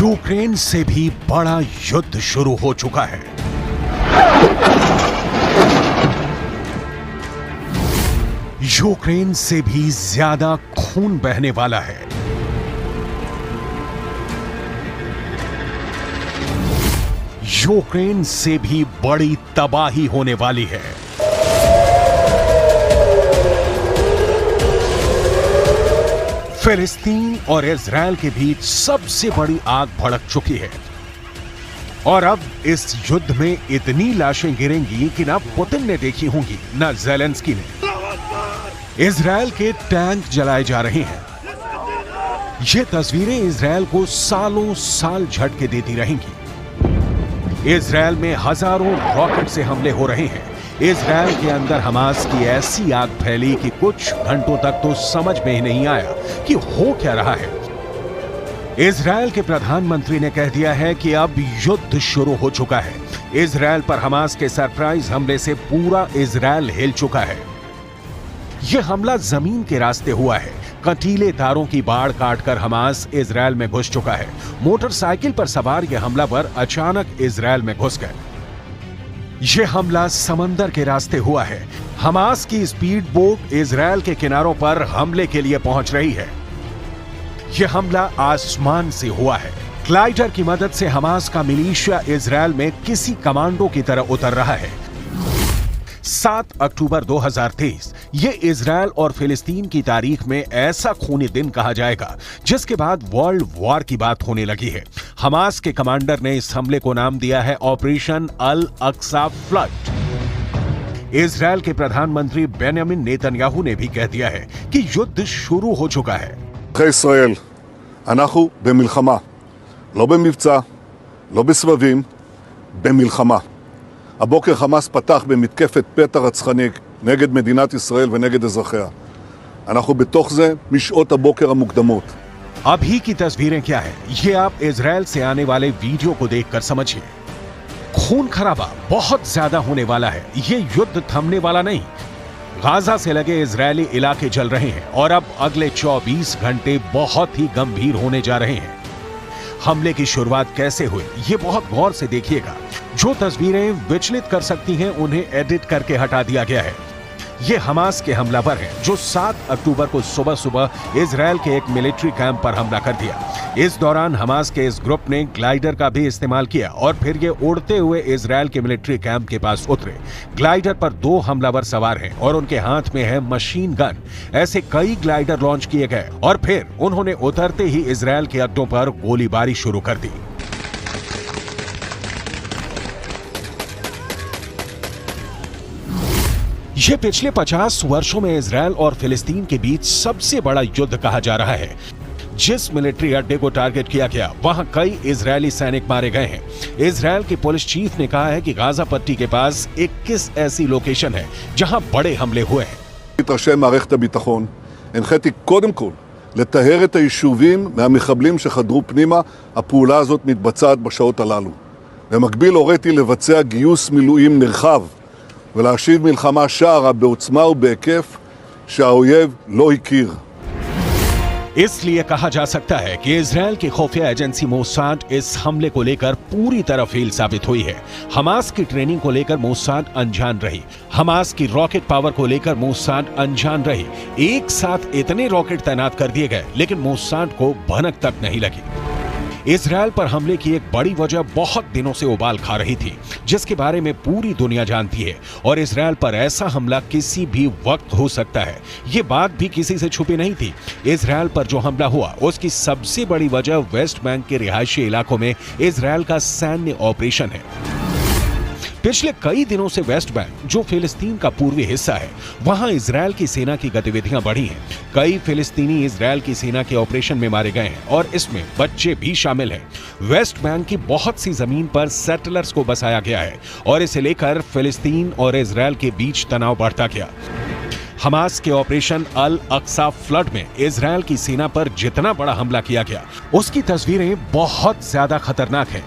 Ukraine से भी बड़ा युद्ध शुरू हो चुका है। यूक्रेन से भी ज्यादा खून बहने वाला है। यूक्रेन से भी बड़ी तबाही होने वाली है। फिलिस्तीन और इजरायल के बीच सबसे बड़ी आग भड़क चुकी है और अब इस युद्ध में इतनी लाशें गिरेंगी कि ना पुतिन ने देखी होंगी ना ज़ेलेंस्की ने। इजरायल के टैंक जलाए जा रहे हैं। ये तस्वीरें इजरायल को सालों साल झटके देती रहेंगी। इजरायल में हजारों रॉकेट से हमले हो रहे हैं। इजरायल के अंदर हमास की ऐसी आग फैली कि कुछ घंटों तक तो समझ में ही नहीं आया कि हो क्या रहा है। इजरायल के प्रधानमंत्री ने कह दिया है कि अब युद्ध शुरू हो चुका है। इजरायल पर हमास के सरप्राइज हमले से पूरा इजरायल हिल चुका है। यह हमला जमीन के रास्ते हुआ है। कंटीले तारों की बाढ़ काटकर हमास इजरायल में घुस चुका है। मोटरसाइकिल पर सवार यह हमलावर अचानक इजरायल में घुस गए। यह हमला समंदर के रास्ते हुआ है। हमास की स्पीड बोट इजरायल के किनारों पर हमले के लिए पहुंच रही है। यह हमला आसमान से हुआ है। ग्लाइडर की मदद से हमास का मिलिशिया इजरायल में किसी कमांडो की तरह उतर रहा है। 7 अक्टूबर 2023 ये इजरायल और फिलिस्तीन की तारीख में ऐसा खूनी दिन कहा जाएगा जिसके बाद वर्ल्ड वॉर की बात होने लगी है। हमास के कमांडर ने इस हमले को नाम दिया है ऑपरेशन अल अक्सा फ्लड। इजरायल के प्रधानमंत्री बेंजामिन नेतन्याहू ने भी कह दिया है कि युद्ध शुरू हो चुका है। ישראל, אנחנו במלחמה, לא במבצע, לא בסבבים, במלחמה. הבוקר חמאס פתח במתקפת פתע רצחנית נגד מדינת ישראל ונגד אזרחיה. אנחנו בתוך זה משעות הבוקר המוקדמות. अभी की तस्वीरें क्या है ये आप इजरायल से आने वाले वीडियो को देखकर समझिए। खून खराबा बहुत ज्यादा होने वाला है। ये युद्ध थमने वाला नहीं। गाजा से लगे इजरायली इलाके जल रहे हैं और अब अगले 24 घंटे बहुत ही गंभीर होने जा रहे हैं। हमले की शुरुआत कैसे हुई ये बहुत गौर से देखिएगा। जो तस्वीरें विचलित कर सकती हैं उन्हें एडिट करके हटा दिया गया है। ये हमास के हमलावर हैं जो 7 अक्टूबर को सुबह सुबह इजरायल के एक मिलिट्री कैंप पर हमला कर दिया। इस दौरान हमास के इस ग्रुप ने ग्लाइडर का भी इस्तेमाल किया और फिर ये उड़ते हुए इजरायल के मिलिट्री कैंप के पास उतरे। ग्लाइडर पर 2 हमलावर सवार हैं और उनके हाथ में है मशीन गन। ऐसे कई ग्लाइडर लॉन्च किए गए और फिर उन्होंने उतरते ही इजरायल के अड्डों पर गोलीबारी शुरू कर दी। यह पिछले 50 वर्षों में इजरायल और फिलिस्तीन के बीच सबसे बड़ा युद्ध कहा जा रहा है। जिस मिलिट्री अड्डे को टारगेट किया गया वहां कई इजरायली सैनिक मारे गए हैं। इजरायल के पुलिस चीफ ने कहा है कि गाजा पट्टी के पास 21 ऐसी लोकेशन है जहां बड़े हमले हुए हैं। ראשי מערכת הביטחון, הנחיתי קודם כל לטהר את היישובים מהמחבלים שחדרו פנימה. הפעולה הזאת מתבצעת בשעות הללו. במקביל הוריתי לבצע גיוס מילואים נרחב ולהשיב מלחמה שערה בעוצמה ובהיקף שהאויב לא הכיר. इसलिए कहा जा सकता है कि इजरायल की खुफिया एजेंसी मोसाद इस हमले को लेकर पूरी तरह फेल साबित हुई है। हमास की ट्रेनिंग को लेकर मोसाद अनजान रही। हमास की रॉकेट पावर को लेकर मोसाद अनजान रही। एक साथ इतने रॉकेट तैनात कर दिए गए लेकिन मोसाद को भनक तक नहीं लगी। इजरायल पर हमले की एक बड़ी वजह बहुत दिनों से उबाल खा रही थी जिसके बारे में पूरी दुनिया जानती है और इजरायल पर ऐसा हमला किसी भी वक्त हो सकता है। ये बात भी किसी से छुपी नहीं थी। इजरायल पर जो हमला हुआ उसकी सबसे बड़ी वजह वेस्ट बैंक के रिहायशी इलाकों में इजरायल का सैन्य ऑपरेशन है। पिछले कई दिनों से वेस्ट बैंक जो फिलिस्तीन का पूर्वी हिस्सा है वहां इजरायल की सेना की गतिविधियां बढ़ी हैं। कई फिलिस्तीनी इजरायल की सेना के ऑपरेशन में मारे गए हैं और इसमें बच्चे भी शामिल हैं। वेस्ट बैंक की बहुत सी जमीन पर सेटलर्स को बसाया गया है और इसे लेकर फिलिस्तीन और इजरायल के बीच तनाव बढ़ता गया। हमास के ऑपरेशन अल अक्सा फ्लड में इजरायल की सेना पर जितना बड़ा हमला किया गया उसकी तस्वीरें बहुत ज्यादा खतरनाक हैं।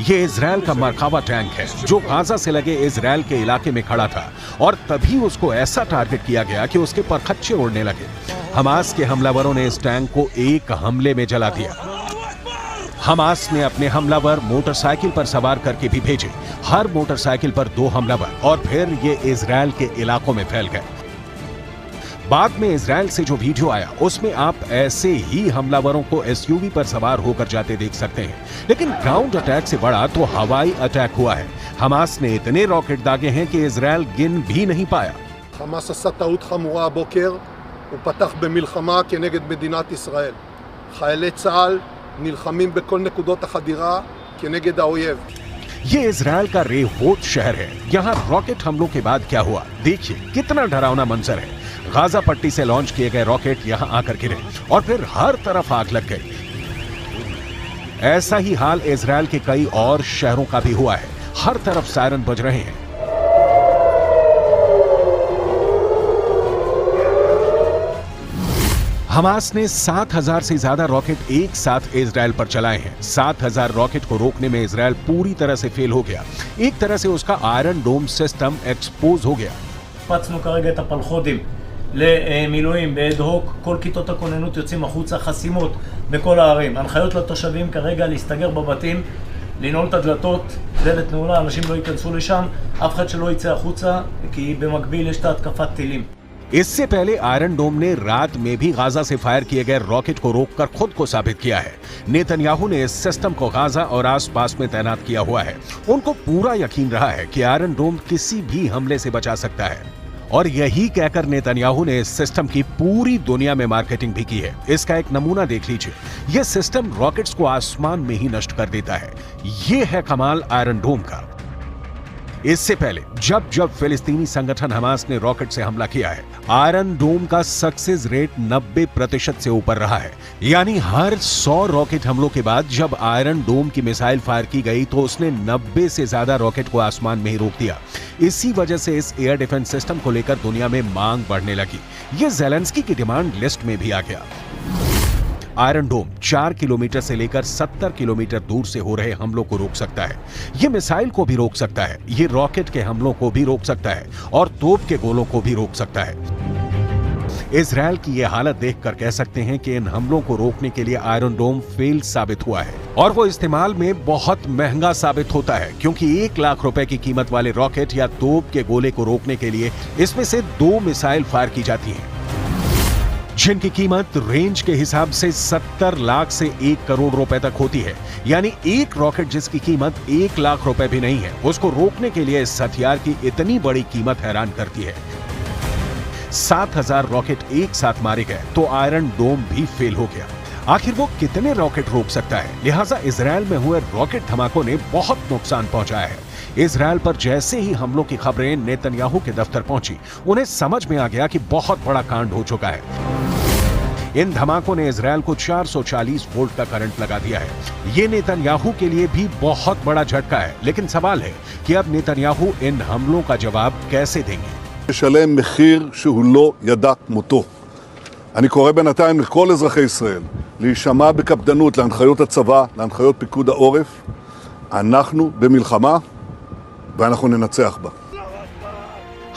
ये इजरायल का मरकावा टैंक है जो गाजा से लगे इजरायल के इलाके में खड़ा था और तभी उसको ऐसा टारगेट किया गया कि उसके परखच्चे उड़ने लगे। हमास के हमलावरों ने इस टैंक को एक हमले में जला दिया। हमास ने अपने हमलावर मोटरसाइकिल पर सवार करके भी भेजे। हर मोटरसाइकिल पर 2 हमलावर, और फिर ये इजराइल के इलाकों में फैल गए। बाद में इजराइल से जो वीडियो आया उसमें आप ऐसे ही हमलावरों को एसयूवी पर सवार होकर जाते देख सकते हैं। लेकिन ग्राउंड अटैक से बड़ा तो हवाई अटैक हुआ है। हमास ने इतने रॉकेट दागे हैं कि इजराइल गिन भी नहीं पाया। חמאס עשה טעות חמורה הבוקר, הוא פתח במלחמה כנגד מדינת ישראל. חיילי צה"ל נלחמים בכל נקודות החדירה כנגד האויב. ये इजराइल का रेहोत शहर है। यहाँ रॉकेट हमलों के बाद क्या हुआ, देखिए कितना डरावना मंजर है। गाजा पट्टी से लॉन्च किए गए रॉकेट यहाँ आकर गिरे और फिर हर तरफ आग लग गई। ऐसा ही हाल इजराइल के कई और शहरों का भी हुआ है। हर तरफ सायरन बज रहे हैं। हमास ने 7,000 से ज्यादा रॉकेट एक साथ इजराइल पर चलाए हैं। 7,000 रॉकेट को रोकने में इजराइल पूरी तरह से फेल हो गया। एक तरह से उसका आयरन डोम सिस्टम एक्सपोज हो गया। פצנו כרגע את הפלחודים למילואים בהד-הוק, כל כיתות הכוננות יוצאים החוצה, חסימות בכל הערים. הנחיות לתושבים כרגע להסתגר בבתים, לנעול את הדלתות, דלת נעולה, אנשים לא ייכנסו לשם, אף אחד שלא יצא החוצה, כי במקביל יש את התקפת טילים. इससे पहले आयरन डोम ने रात में भी गाजा से फायर किए गए रॉकेट को रोककर खुद को साबित किया है। नेतन्याहू ने इस सिस्टम को गाजा और आसपास में तैनात किया हुआ है। उनको पूरा यकीन रहा है कि आयरन डोम किसी भी हमले से बचा सकता है, और यही कहकर नेतन्याहू ने इस सिस्टम की पूरी दुनिया में मार्केटिंग भी की है। इसका एक नमूना देख लीजिए। यह सिस्टम रॉकेट्स को आसमान में ही नष्ट कर देता है। यह है कमाल आयरन डोम का। इससे पहले जब फिलिस्तीनी संगठन हमास ने रॉकेट से हमला किया है, आयरन डोम का सक्सेस रेट 90% से ऊपर रहा है। यानी हर 100 रॉकेट हमलों के बाद जब आयरन डोम की मिसाइल फायर की गई तो उसने 90 से ज्यादा रॉकेट को आसमान में ही रोक दिया। इसी वजह से इस एयर डिफेंस सिस्टम को लेकर दुनिया में मांग बढ़ने लगी। यह ज़ेलेंस्की की डिमांड लिस्ट में भी आ गया। आयरन डोम 4 किलोमीटर से लेकर 70 किलोमीटर दूर से हो रहे हमलों को रोक सकता है। यह मिसाइल को भी रोक सकता है, यह रॉकेट के हमलों को भी रोक सकता है, और तोप के गोलों को भी रोक सकता है। इजराइल की यह हालत देखकर कह सकते हैं कि इन हमलों को रोकने के लिए आयरन डोम फेल साबित हुआ है, और वो इस्तेमाल में बहुत महंगा साबित होता है, क्योंकि 1 लाख रुपए की कीमत वाले रॉकेट या तोप के गोले को रोकने के लिए इसमें से 2 मिसाइल फायर की जाती हैं, जिनकी कीमत रेंज के हिसाब से 70 लाख से 1 करोड़ रुपए तक होती है। यानी एक रॉकेट जिसकी कीमत 1 लाख रुपए भी नहीं है, उसको रोकने के लिए इस हथियार की इतनी बड़ी कीमत हैरान करती है। 7,000 रॉकेट एक साथ मारे गए तो आयरन डोम भी फेल हो गया। आखिर वो कितने रॉकेट रोक सकता है? लिहाजा इजराइल में हुए रॉकेट धमाकों ने बहुत नुकसान पहुंचाया है। इजराइल पर जैसे ही हमलों की खबरें नेतन्याहू के दफ्तर पहुंची, उन्हें समझ में आ गया कि बहुत बड़ा कांड हो चुका है। इन धमाकों ने इजराइल को 440 वोल्ट का करंट लगा दिया है। ये नेतन्याहू के लिए भी बहुत बड़ा झटका है। लेकिन सवाल है कि अब नेतन्याहू इन हमलों का जवाब कैसे देंगे? לשלם מחיר שהוא לא ידע כמותו. אני קורא בינתיים לכל אזרחי ישראל להישמע בקפדנות להנחיות הצבא, להנחיות פיקוד העורף. אנחנו במלחמה ואנחנו ננצח בה.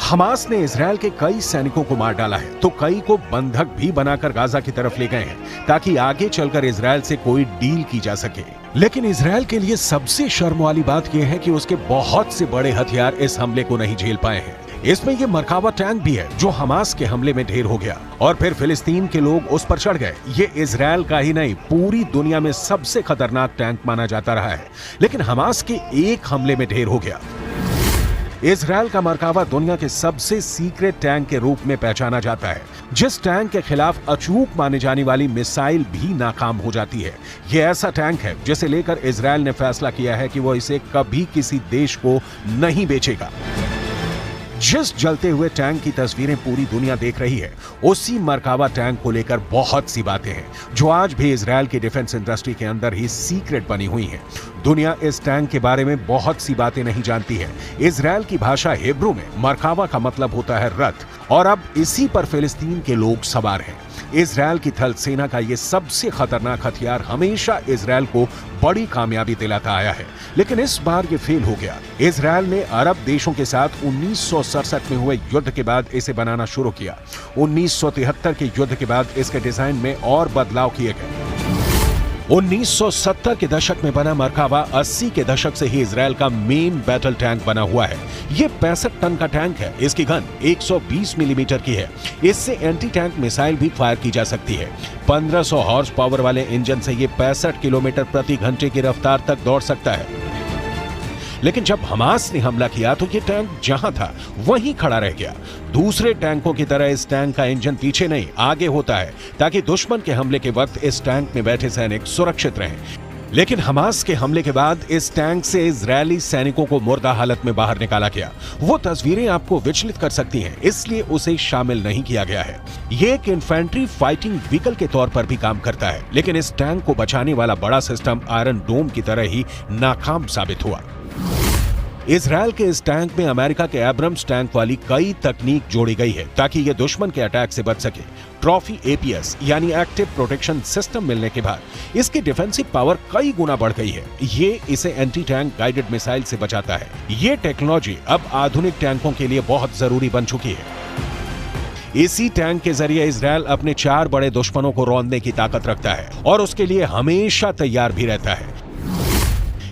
हमास ने इजराइल के कई सैनिकों को मार डाला है, तो कई को बंधक भी बनाकर गाजा की तरफ ले गए हैं, ताकि आगे चलकर इजराइल से कोई डील की जा सके। लेकिन इजराइल के लिए सबसे शर्म वाली बात यह है कि उसके बहुत से बड़े हथियार इस हमले को नहीं झेल पाए हैं। इसमें यह मरकावा टैंक भी है, जो हमास के हमले में ढेर हो गया, और फिर फिलिस्तीन के लोग उस पर चढ़ गए। ये इजराइल का ही नहीं, पूरी दुनिया में सबसे खतरनाक टैंक माना जाता रहा है, लेकिन हमास के एक हमले में ढेर हो गया। इजराइल का मरकावा दुनिया के सबसे सीक्रेट टैंक के रूप में पहचाना जाता है, जिस टैंक के खिलाफ अचूक माने जाने वाली मिसाइल भी नाकाम हो जाती है। यह ऐसा टैंक है जिसे लेकर इजराइल ने फैसला किया है कि वो इसे कभी किसी देश को नहीं बेचेगा। जिस जलते हुए टैंक की तस्वीरें पूरी दुनिया देख रही है, उसी मरकावा टैंक को लेकर बहुत सी बातें हैं, जो आज भी इजराइल की डिफेंस इंडस्ट्री के अंदर ही सीक्रेट बनी हुई हैं। दुनिया इस टैंक के बारे में बहुत सी बातें नहीं जानती है। इजराइल की भाषा हिब्रू में मरकावा का मतलब होता है रथ, और अब इसी पर फिलिस्तीन के लोग सवार हैं। इजराइल की थल सेना का यह सबसे खतरनाक हथियार हमेशा इजराइल को बड़ी कामयाबी दिलाता आया है, लेकिन इस बार ये फेल हो गया। इजराइल ने अरब देशों के साथ 1967 में हुए युद्ध के बाद इसे बनाना शुरू किया। 1973 के युद्ध के बाद इसके डिजाइन में और बदलाव किए गए। 1970 के दशक में बना मरकावा 80 के दशक से ही इजरायल का मेन बैटल टैंक बना हुआ है। ये 65 टन का टैंक है। इसकी गन 120 मिलीमीटर की है। इससे एंटी टैंक मिसाइल भी फायर की जा सकती है। 1500 हॉर्स पावर वाले इंजन से ये 65 किलोमीटर प्रति घंटे की रफ्तार तक दौड़ सकता है। लेकिन जब हमास ने हमला किया तो ये टैंक जहां था वहीं खड़ा रह गया। दूसरे टैंकों की तरह इस टैंक का इंजन पीछे नहीं आगे होता है, ताकि दुश्मन के हमले के वक्त इस टैंक में बैठे सैनिक सुरक्षित रहें। लेकिन हमास के हमले के बाद इस टैंक से इजरायली सैनिकों को मुर्दा हालत में बाहर निकाला गया। वो तस्वीरें आपको विचलित कर सकती हैं, इसलिए उसे शामिल नहीं किया गया है। ये एक इन्फेंट्री फाइटिंग व्हीकल के तौर पर भी काम करता है, लेकिन इस टैंक को बचाने वाला बड़ा सिस्टम आयरन डोम की तरह ही नाकाम साबित हुआ। इजरायल के इस टैंक में अमेरिका के एब्रम्स टैंक वाली कई तकनीक जोड़ी गई है, ताकि ये दुश्मन के अटैक से बच सके। ट्रॉफी एपीएस यानी एक्टिव प्रोटेक्शन सिस्टम मिलने के बाद इसकी डिफेंसिव पावर कई गुना बढ़ गई है। ये इसे एंटी टैंक गाइडेड मिसाइल से बचाता है। ये टेक्नोलॉजी अब आधुनिक टैंकों के लिए बहुत जरूरी बन चुकी है। इसी टैंक के जरिए इजरायल अपने 4 बड़े दुश्मनों को रौंदने की ताकत रखता है और उसके लिए हमेशा तैयार भी रहता है।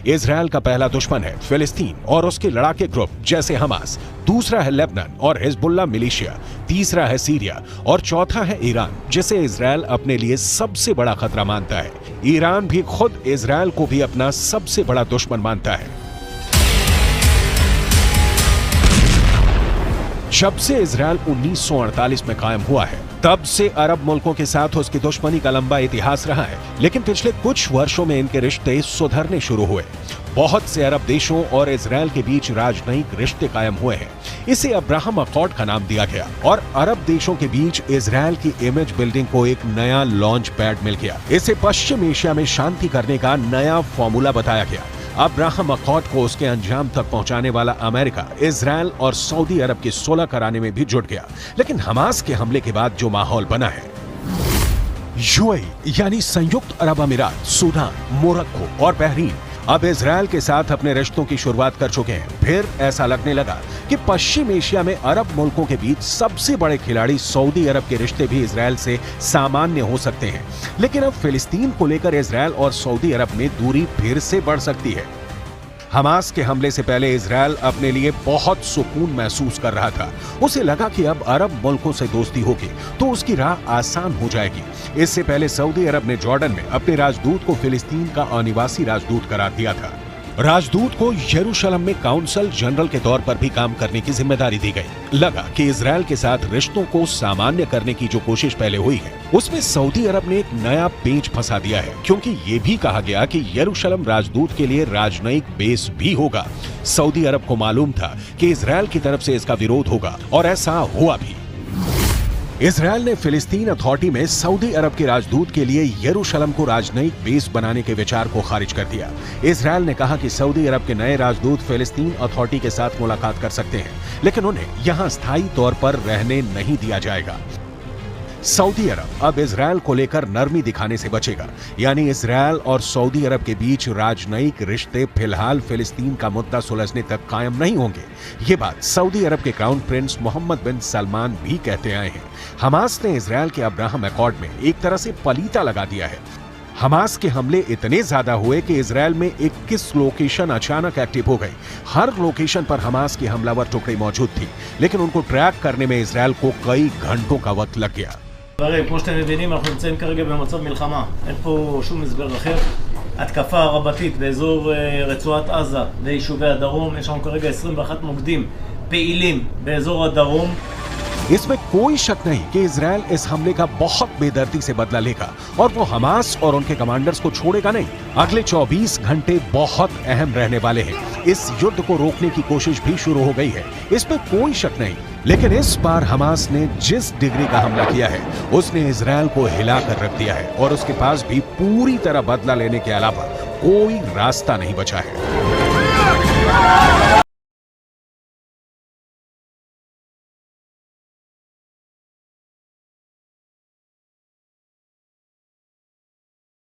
इजरायल का पहला दुश्मन है फिलिस्तीन और उसके लड़ाके ग्रुप जैसे हमास, दूसरा है लेबनान और हिजबुल्लाह मिलिशिया, तीसरा है सीरिया और चौथा है ईरान, जिसे इजरायल अपने लिए सबसे बड़ा खतरा मानता है। ईरान भी खुद इजरायल को भी अपना सबसे बड़ा दुश्मन मानता है। जब से इजरायल 1948 में कायम हुआ है, तब से अरब मुल्कों के साथ उसकी दुश्मनी का लंबा इतिहास रहा है। लेकिन पिछले कुछ वर्षों में इनके रिश्ते सुधरने शुरू हुए। बहुत से अरब देशों और इजरायल के बीच राजनयिक रिश्ते कायम हुए हैं। इसे अब्राहम अकॉर्ड का नाम दिया गया और अरब देशों के बीच इजरायल की इमेज बिल्डिंग को एक नया लॉन्च पैड मिल गया। इसे पश्चिम एशिया में शांति करने का नया फॉर्मूला बताया गया। अब्राहम अकॉर्ड को उसके अंजाम तक पहुंचाने वाला अमेरिका, इजरायल और सऊदी अरब की सुलह कराने में भी जुट गया। लेकिन हमास के हमले के बाद जो माहौल बना है, यूएई यानी संयुक्त अरब अमीरात, सूडान, मोरक्को और बहरीन अब इजरायल के साथ अपने रिश्तों की शुरुआत कर चुके हैं। फिर ऐसा लगने लगा कि पश्चिम एशिया में अरब मुल्कों के बीच सबसे बड़े खिलाड़ी सऊदी अरब के रिश्ते भी इजरायल से सामान्य हो सकते हैं। लेकिन अब फिलिस्तीन को लेकर इजरायल और सऊदी अरब में दूरी फिर से बढ़ सकती है। हमास के हमले से पहले इजरायल अपने लिए बहुत सुकून महसूस कर रहा था। उसे लगा कि अब अरब मुल्कों से दोस्ती होगी तो उसकी राह आसान हो जाएगी। इससे पहले सऊदी अरब ने जॉर्डन में अपने राजदूत को फिलिस्तीन का अनिवासी राजदूत करार दिया था। राजदूत को यरूशलेम में काउंसल जनरल के तौर पर भी काम करने की जिम्मेदारी दी गई। लगा कि इजरायल के साथ रिश्तों को सामान्य करने की जो कोशिश पहले हुई है, उसमें सऊदी अरब ने एक नया पेंच फंसा दिया है, क्योंकि ये भी कहा गया कि यरूशलेम राजदूत के लिए राजनयिक बेस भी होगा। सऊदी अरब को मालूम था कि इजरायल की तरफ से इसका विरोध होगा और ऐसा हुआ भी। इजरायल ने फिलिस्तीन अथॉरिटी में सऊदी अरब के राजदूत के लिए यरूशलेम को राजनयिक बेस बनाने के विचार को खारिज कर दिया। इजरायल ने कहा कि सऊदी अरब के नए राजदूत फिलिस्तीन अथॉरिटी के साथ मुलाकात कर सकते हैं, लेकिन उन्हें यहां स्थायी तौर पर रहने नहीं दिया जाएगा। सऊदी अरब अब इजरायल को लेकर नरमी दिखाने से बचेगा, यानी इजरायल और सऊदी अरब के बीच राजनयिक रिश्ते फिलहाल फिलिस्तीन का मुद्दा सुलझने तक कायम नहीं होंगे। ये बात सऊदी अरब के क्राउन प्रिंस मोहम्मद बिन सलमान भी कहते आए हैं। हमास ने इजरायल के अब्राहम अकॉर्ड में एक तरह से पलीता लगा दिया है। हमास के हमले इतने ज्यादा हुए कि इजरायल में 21 लोकेशन अचानक एक्टिव हो गई। हर लोकेशन पर हमास की हमलावर टुकड़ी मौजूद थी, लेकिन उनको ट्रैक करने में इजरायल को कई घंटों का वक्त लग गया। כמו שאתם מבינים, אנחנו נמצאים כרגע במצב מלחמה. אין פה שום הסבר אחר. התקפה רבתית באזור רצועת עזה ויישובי הדרום. יש לנו כרגע 21 מוקדים פעילים באזור הדרום. इसमें कोई शक नहीं कि इजरायल इस हमले का बहुत बेदर्दी से बदला लेगा और वो हमास और उनके कमांडर्स को छोड़ेगा नहीं। अगले 24 घंटे बहुत अहम रहने वाले हैं। इस युद्ध को रोकने की कोशिश भी शुरू हो गई है, इसमें कोई शक नहीं। लेकिन इस बार हमास ने जिस डिग्री का हमला किया है, उसने इजरायल को हिलाकर रख दिया है और उसके पास भी पूरी तरह बदला लेने के अलावा कोई रास्ता नहीं बचा है।